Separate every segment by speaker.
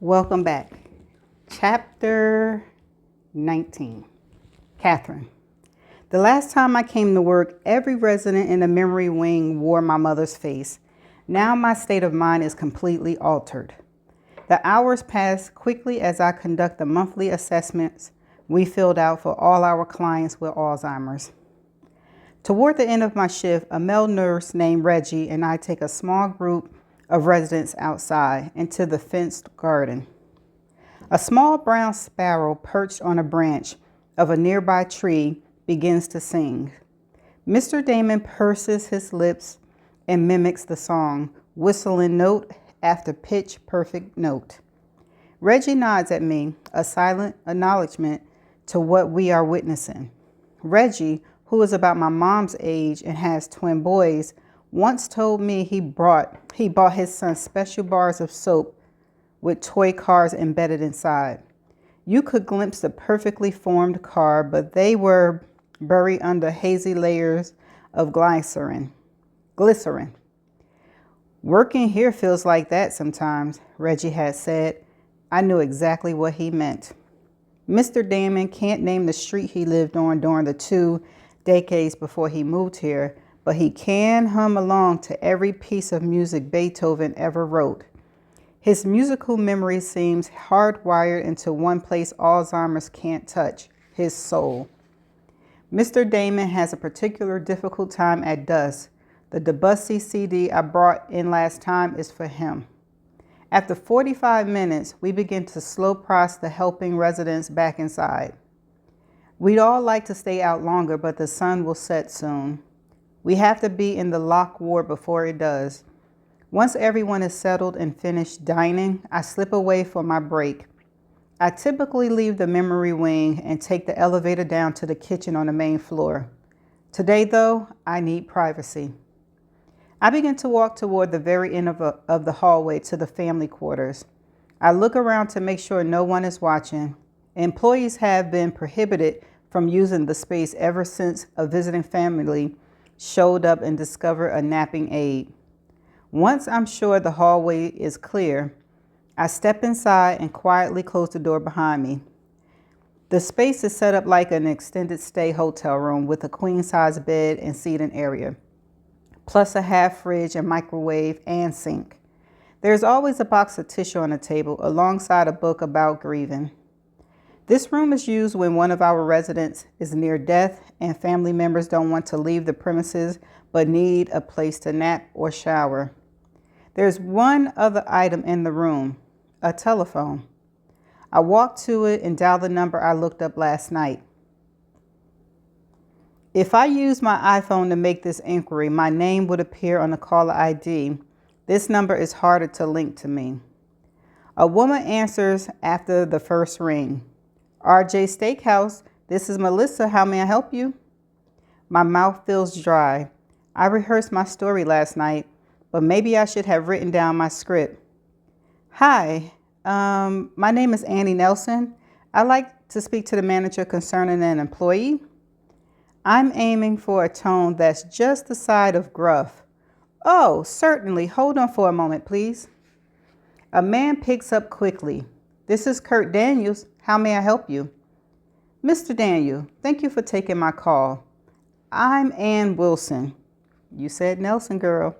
Speaker 1: Welcome back. Chapter 19. Catherine. The last time I came to work, every resident in the memory wing wore my mother's face. Now my state of mind is completely altered. The hours pass quickly as I conduct the monthly assessments we filled out for all our clients with Alzheimer's. Toward the end of my shift, a male nurse named Reggie and I take a small group of residents outside into the fenced garden. A small brown sparrow perched on a branch of a nearby tree begins to sing. Mr. Damon purses his lips and mimics the song, whistling note after pitch-perfect note. Reggie nods at me, a silent acknowledgement to what we are witnessing. Reggie, who is about my mom's age and has twin boys, once told me he bought his son special bars of soap with toy cars embedded inside. You could glimpse the perfectly formed car, but they were buried under hazy layers of glycerin. Working here feels like that sometimes, Reggie had said. I knew exactly what he meant. Mr. Damon can't name the street he lived on during the 2 decades before he moved here, but he can hum along to every piece of music Beethoven ever wrote. His musical memory seems hardwired into one place Alzheimer's can't touch, his soul. Mr. Damon has a particular difficult time at dusk. The Debussy CD I brought in last time is for him. After 45 minutes, we begin to slow process the helping residents back inside. We'd all like to stay out longer, but the sun will set soon. We have to be in the lock ward before it does. Once everyone is settled and finished dining, I slip away for my break. I typically leave the memory wing and take the elevator down to the kitchen on the main floor. Today, though, I need privacy. I begin to walk toward the very end of the hallway to the family quarters. I look around to make sure no one is watching. Employees have been prohibited from using the space ever since a visiting family showed up and discovered a napping aide. Once I'm sure the hallway is clear, I step inside and quietly close the door behind me. The space is set up like an extended stay hotel room with a queen-size bed and seating area, plus a half fridge and microwave and sink. There's always a box of tissue on the table alongside a book about grieving. This room is used when one of our residents is near death and family members don't want to leave the premises but need a place to nap or shower. There's one other item in the room, a telephone. I walk to it and dial the number I looked up last night. If I use my iPhone to make this inquiry, my name would appear on the caller ID. This number is harder to link to me. A woman answers after the first ring. RJ Steakhouse, this is Melissa. How may I help you? My mouth feels dry. I rehearsed my story last night, but maybe I should have written down my script. Hi, my name is Annie Nelson. I'd like to speak to the manager concerning an employee. I'm aiming for a tone that's just the side of gruff. Oh, certainly. Hold on for a moment, please. A man picks up quickly. This is Kurt Daniels. How may I help you? Mr. Daniel, thank you for taking my call. I'm Ann Wilson. You said Nelson, girl.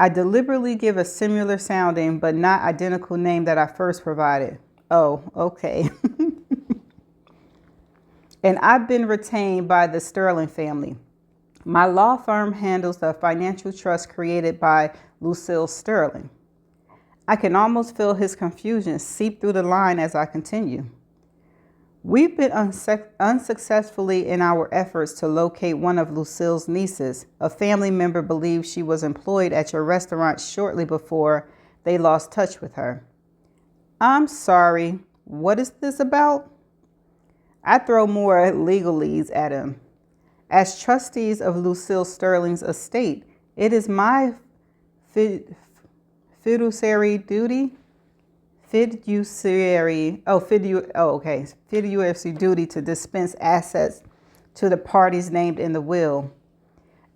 Speaker 1: I deliberately give a similar sounding but not identical name that I first provided. Oh, okay. And I've been retained by the Sterling family. My law firm handles the financial trust created by Lucille Sterling. I can almost feel his confusion seep through the line as I continue. We've been unsuccessfully in our efforts to locate one of Lucille's nieces. A family member believes she was employed at your restaurant shortly before they lost touch with her. I'm sorry, what is this about? I throw more legalese at him. As trustees of Lucille Sterling's estate, it is my fiduciary duty to dispense assets to the parties named in the will.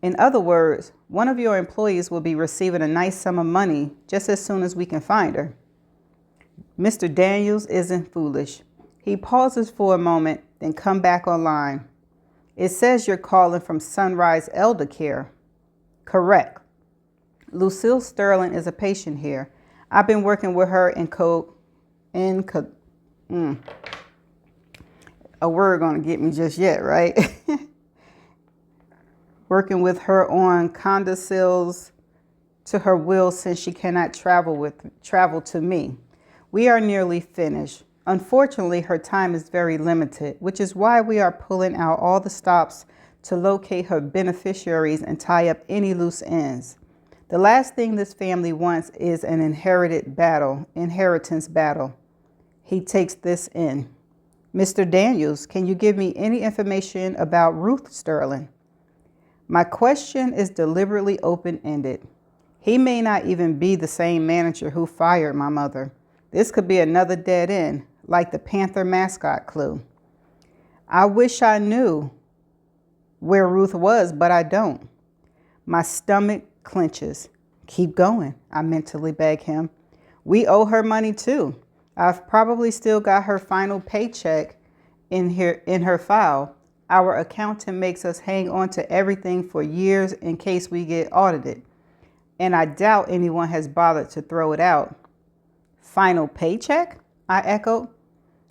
Speaker 1: In other words, one of your employees will be receiving a nice sum of money just as soon as we can find her. Mr. Daniels isn't foolish. He pauses for a moment, then come back online. It says you're calling from Sunrise Elder Care. Correct. Lucille Sterling is a patient here. I've been working with her a word gonna get me just yet, right? Working with her on codicils to her will since she cannot travel to me. We are nearly finished. Unfortunately, her time is very limited, which is why we are pulling out all the stops to locate her beneficiaries and tie up any loose ends. The last thing this family wants is an inheritance battle. He takes this in. Mr. Daniels, can you give me any information about Ruth Sterling? My question is deliberately open-ended. He may not even be the same manager who fired my mother. This could be another dead end, like the Panther mascot clue. I wish I knew where Ruth was, but I don't. My stomach clenches. Keep going, I mentally beg him. We owe her money too. I've probably still got her final paycheck in her file. Our accountant makes us hang on to everything for years in case we get audited. And I doubt anyone has bothered to throw it out. Final paycheck? I echoed.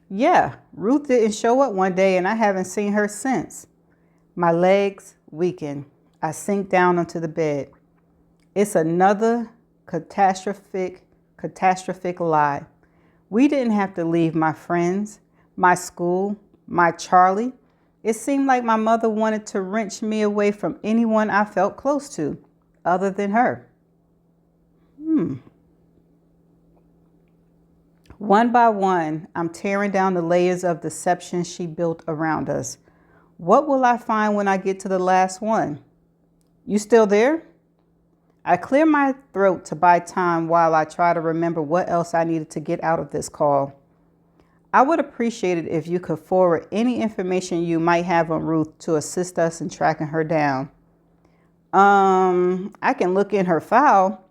Speaker 1: Yeah, Ruth didn't show up one day and I haven't seen her since. My legs weaken. I sink down onto the bed. It's another catastrophic lie. We didn't have to leave my friends, my school, my Charlie. It seemed like my mother wanted to wrench me away from anyone I felt close to, other than her. One by one, I'm tearing down the layers of deception she built around us. What will I find when I get to the last one? You still there? I clear my throat to buy time while I try to remember what else I needed to get out of this call. I would appreciate it if you could forward any information you might have on Ruth to assist us in tracking her down. I can look in her file.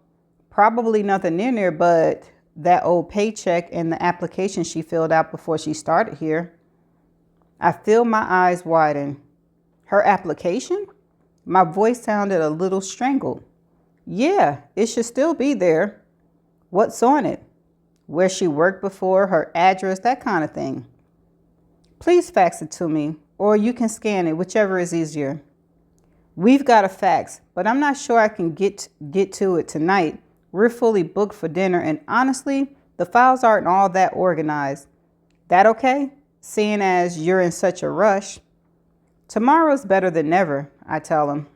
Speaker 1: Probably nothing in there but that old paycheck and the application she filled out before she started here. I feel my eyes widen. Her application? My voice sounded a little strangled. Yeah, it should still be there. What's on it? Where she worked before, her address, that kind of thing. Please fax it to me, or you can scan it, whichever is easier. We've got a fax, but I'm not sure I can get to it tonight. We're fully booked for dinner, and honestly, the files aren't all that organized. That okay? Seeing as you're in such a rush. Tomorrow's better than never, I tell him.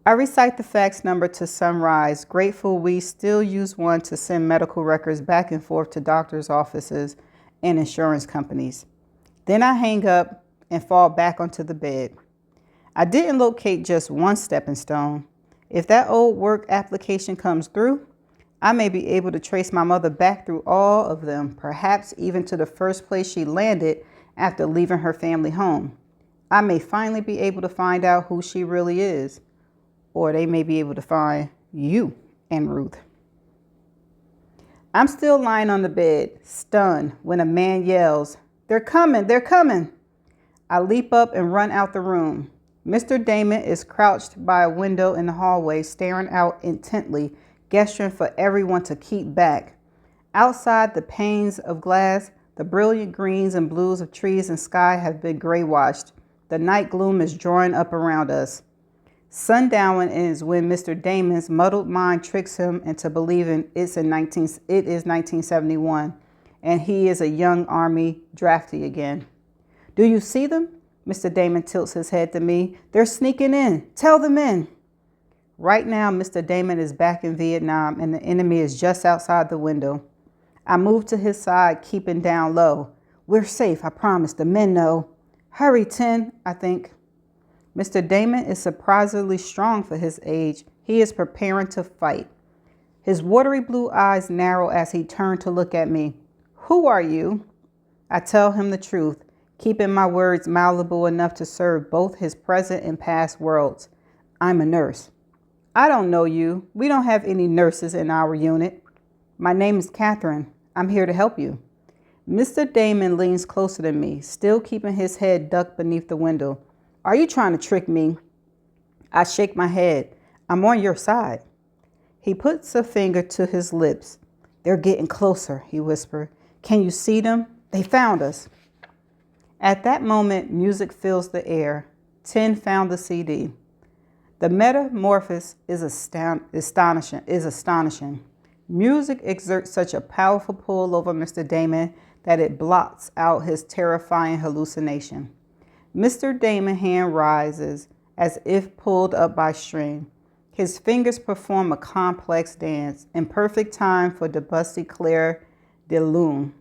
Speaker 1: I recite the fax number to Sunrise, grateful we still use one to send medical records back and forth to doctors' offices and insurance companies. Then I hang up and fall back onto the bed. I didn't locate just one stepping stone. If that old work application comes through, I may be able to trace my mother back through all of them, perhaps even to the first place she landed after leaving her family home. I may finally be able to find out who she really is. Or they may be able to find you and Ruth. I'm still lying on the bed, stunned, when a man yells, "They're coming, they're coming." I leap up and run out the room. Mr. Damon is crouched by a window in the hallway, staring out intently, gesturing for everyone to keep back. Outside, the panes of glass, the brilliant greens and blues of trees and sky have been gray washed. The night gloom is drawing up around us. Sundown is when Mr. Damon's muddled mind tricks him into believing it is 1971, and he is a young Army draftee again. Do you see them? Mr. Damon tilts his head to me. They're sneaking in. Tell them in. Right now, Mr. Damon is back in Vietnam, and the enemy is just outside the window. I move to his side, keeping down low. We're safe, I promise. The men know. Hurry, Tin, I think. Mr. Damon is surprisingly strong for his age. He is preparing to fight. His watery blue eyes narrow as he turned to look at me. Who are you? I tell him the truth, keeping my words malleable enough to serve both his present and past worlds. I'm a nurse. I don't know you. We don't have any nurses in our unit. My name is Catherine. I'm here to help you. Mr. Damon leans closer to me, still keeping his head ducked beneath the window. Are you trying to trick me? I shake my head. I'm on your side. He puts a finger to his lips. They're getting closer, he whispered. Can you see them? They found us. At that moment, music fills the air. Tin found the CD. The metamorphosis is astonishing. Music exerts such a powerful pull over Mr. Damon that it blots out his terrifying hallucination. Mr. Damon's hand rises as if pulled up by string. His fingers perform a complex dance in perfect time for Debussy Clair de Lune.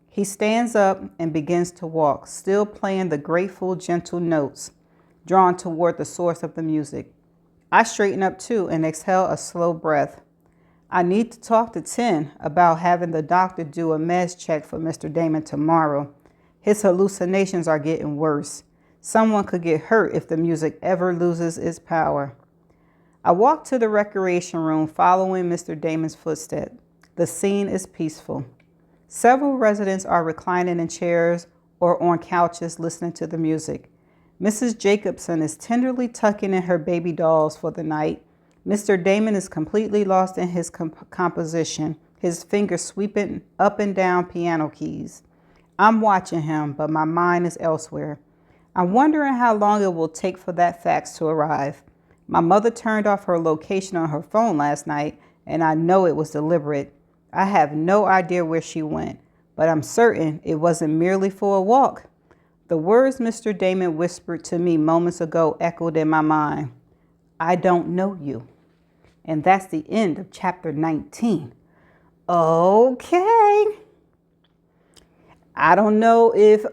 Speaker 1: He stands up and begins to walk, still playing the grateful, gentle notes, drawn toward the source of the music. I straighten up too and exhale a slow breath. I need to talk to Tin about having the doctor do a meds check for Mr. Damon tomorrow. His hallucinations are getting worse. Someone could get hurt if the music ever loses its power. I walk to the recreation room following Mr. Damon's footsteps. The scene is peaceful. Several residents are reclining in chairs or on couches listening to the music. Mrs. Jacobson is tenderly tucking in her baby dolls for the night. Mr. Damon is completely lost in his composition, his fingers sweeping up and down piano keys. I'm watching him, but my mind is elsewhere. I'm wondering how long it will take for that fax to arrive. My mother turned off her location on her phone last night, and I know it was deliberate. I have no idea where she went, but I'm certain it wasn't merely for a walk. The words Mr. Damon whispered to me moments ago echoed in my mind. I don't know you. And that's the end of chapter 19. Okay. I don't know if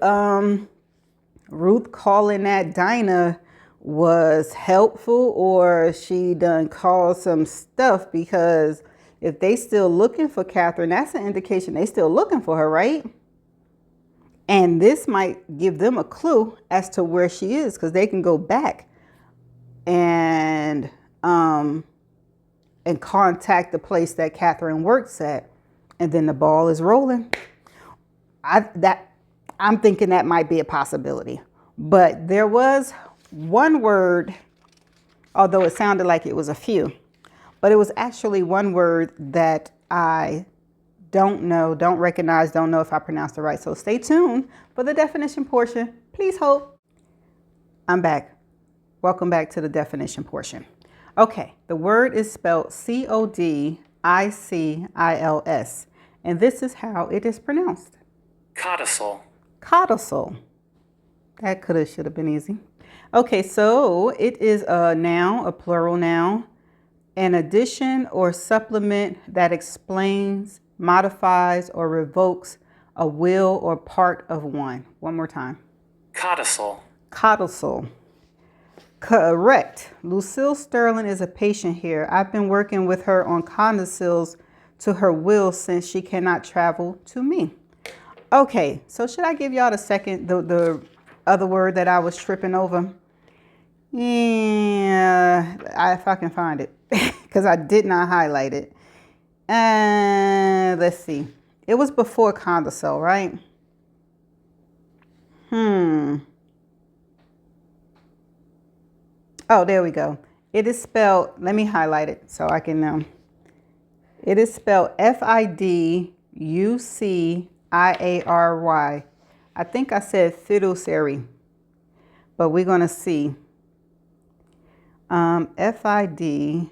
Speaker 1: Ruth calling that Dinah was helpful or she done caused some stuff, because if they still looking for Catherine, that's an indication they still looking for her, right? And this might give them a clue as to where she is, because they can go back and contact the place that Catherine works at, and then the ball is rolling. I'm thinking that might be a possibility. But there was one word, although it sounded like it was a few, but it was actually one word that I don't know, don't recognize, don't know if I pronounced it right. So stay tuned for the definition portion. Please hold. I'm back. Welcome back to the definition portion. Okay, the word is spelled Codicils, and this is how it is pronounced.
Speaker 2: Codicil.
Speaker 1: Codicil. That should have been easy. Okay, so it is a noun, a plural noun, an addition or supplement that explains, modifies, or revokes a will or part of one. One more time.
Speaker 2: Codicil.
Speaker 1: Codicil. Correct. Lucille Sterling is a patient here. I've been working with her on codicils to her will since she cannot travel to me. Okay, so should I give y'all the other word that I was tripping over? Yeah, if I can find it, because I did not highlight it. Let's see. It was before codicil, right? Oh, there we go. It is spelled, let me highlight it so I can, it is spelled Fiduciary. I think I said fiduciary, but we're going to see. Fiduciary.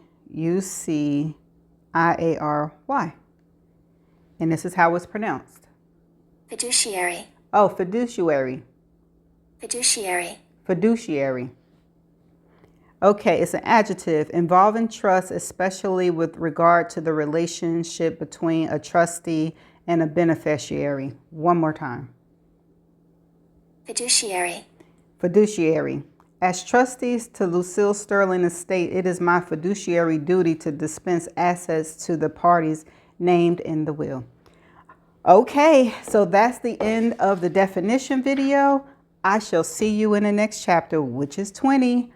Speaker 1: And this is how it's pronounced.
Speaker 3: Fiduciary.
Speaker 1: Oh, fiduciary.
Speaker 3: Fiduciary.
Speaker 1: Fiduciary. Okay, it's an adjective involving trust, especially with regard to the relationship between a trustee and a beneficiary. One more time.
Speaker 3: Fiduciary.
Speaker 1: Fiduciary. As trustees to Lucille Sterling estate, it is my fiduciary duty to dispense assets to the parties named in the will. Okay, so that's the end of the definition video. I shall see you in the next chapter, which is 20.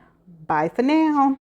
Speaker 1: Bye for now.